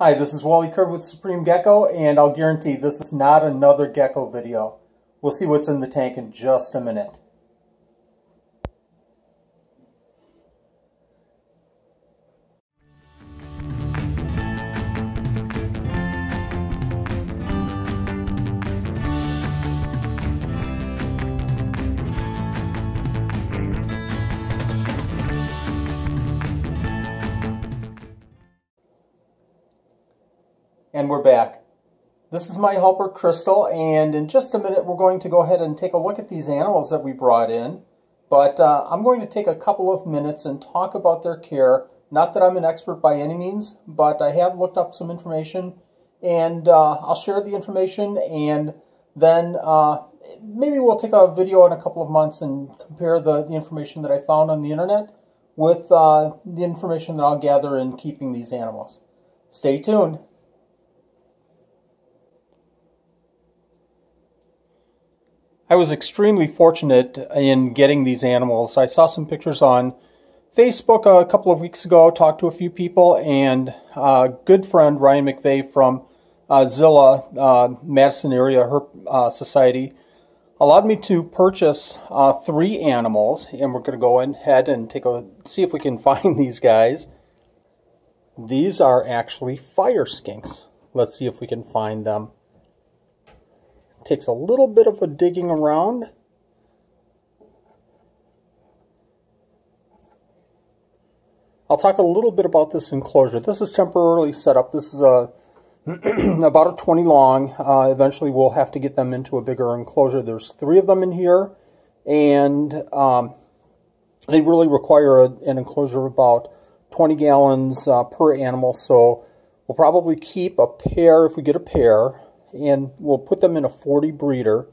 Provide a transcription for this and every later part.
Hi, this is Wally Kurt with Supreme Gecko, and I'll guarantee this is not another gecko video. We'll see what's in the tank in just a minute. And we're back. This is my helper Crystal, and in just a minute we're going to go ahead and take a look at these animals that we brought in. But I'm going to take a couple of minutes and talk about their care. Not that I'm an expert by any means, but I have looked up some information, and I'll share the information, and then maybe we'll take a video in a couple of months and compare the information that I found on the internet with the information that I'll gather in keeping these animals. Stay tuned. I was extremely fortunate in getting these animals. I saw some pictures on Facebook a couple of weeks ago, talked to a few people, and a good friend, Ryan McVeigh from Zilla, Madison area, her society, allowed me to purchase 3 animals, and we're going to go ahead and see if we can find these guys. These are actually fire skinks. Let's see if we can find them. Takes a little bit of a digging around. I'll talk a little bit about this enclosure. This is temporarily set up. This is about a 20 long. Eventually we'll have to get them into a bigger enclosure. There's 3 of them in here, and they really require an enclosure of about 20 gallons per animal. So we'll probably keep a pair if we get a pair, and we'll put them in a 40 breeder.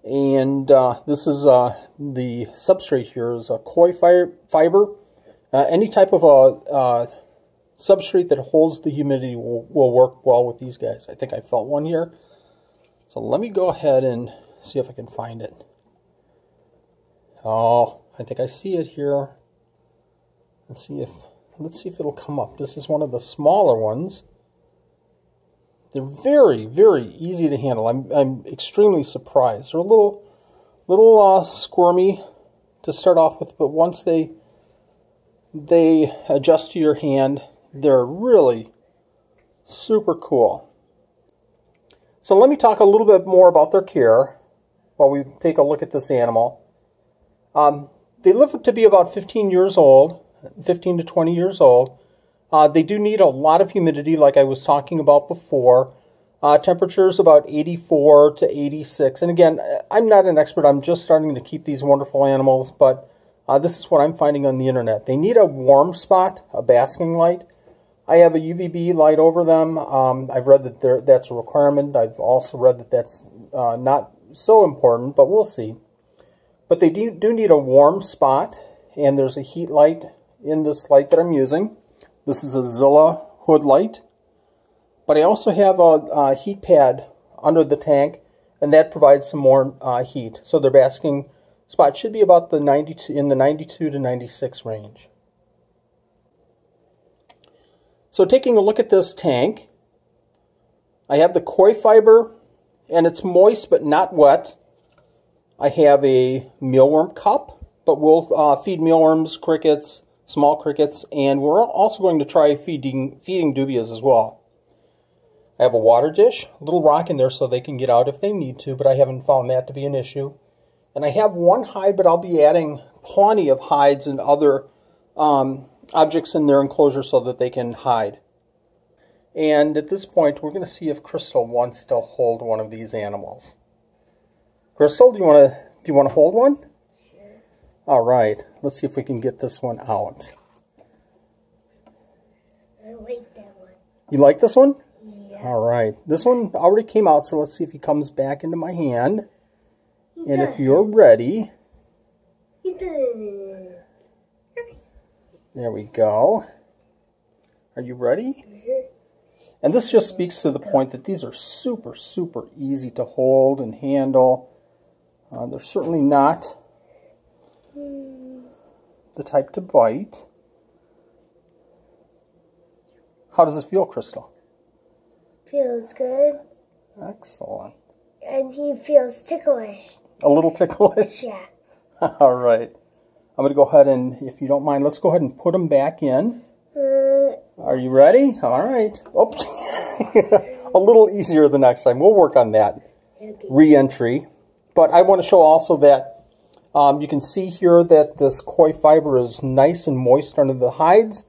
And this is the substrate here is a koi fiber. Any type of a substrate that holds the humidity will work well with these guys. I think I felt one here. So let me go ahead and see if I can find it. Oh, I think I see it here. Let's see if it'll come up. This is one of the smaller ones. They're very, very easy to handle. I'm extremely surprised. They're a little squirmy to start off with, but once they adjust to your hand, they're really super cool. So let me talk a little bit more about their care while we take a look at this animal. They live to be about 15 years old, 15 to 20 years old. They do need a lot of humidity, like I was talking about before. Temperature is about 84 to 86. And again, I'm not an expert. I'm just starting to keep these wonderful animals, but this is what I'm finding on the internet. They need a warm spot, a basking light. I have a UVB light over them. I've read that that's a requirement. I've also read that that's not so important, but we'll see. But they do need a warm spot, and there's a heat light in this light that I'm using. This is a Zilla hood light, but I also have a heat pad under the tank, and that provides some more heat. So their basking spot should be about in the 92 to 96 range. So taking a look at this tank, I have the koi fiber, and it's moist but not wet. I have a mealworm cup, but we'll feed mealworms, crickets, small crickets, and we're also going to try feeding dubias as well. I have a water dish, a little rock in there so they can get out if they need to, but I haven't found that to be an issue. And I have one hide, but I'll be adding plenty of hides and other objects in their enclosure so that they can hide. And at this point, we're going to see if Crystal wants to hold one of these animals. Crystal, do you want to hold one? All right, let's see if we can get this one out. I like that one. You like this one? Yeah. All right, this one already came out, so let's see if he comes back into my hand. And if you're ready, there we go. Are you ready? And this just speaks to the point that these are super, super easy to hold and handle. They're certainly not the type to bite. How does it feel, Crystal? Feels good. Excellent. And he feels ticklish. A little ticklish? Yeah. All right. I'm going to go ahead and, if you don't mind, let's go ahead and put them back in. Are you ready? All right. Oops. A little easier the next time. We'll work on that. Okay. Re-entry. But I want to show also that you can see here that this coir fiber is nice and moist under the hides,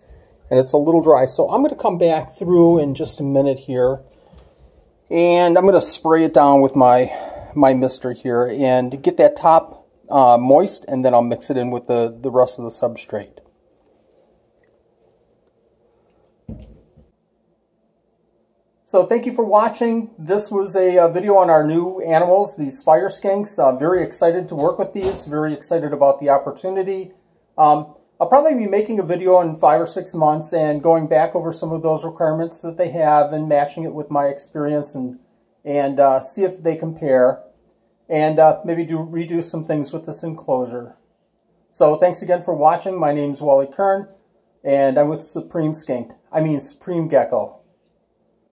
and it's a little dry. So I'm going to come back through in just a minute here, and I'm going to spray it down with my mister here and get that top moist, and then I'll mix it in with the rest of the substrate. So thank you for watching. This was a video on our new animals, these fire skinks. Very excited to work with these, very excited about the opportunity. I'll probably be making a video in 5 or 6 months and going back over some of those requirements that they have and matching it with my experience and see if they compare, and maybe redo some things with this enclosure. So thanks again for watching. My name's Wally Kern, and I'm with Supreme Gecko.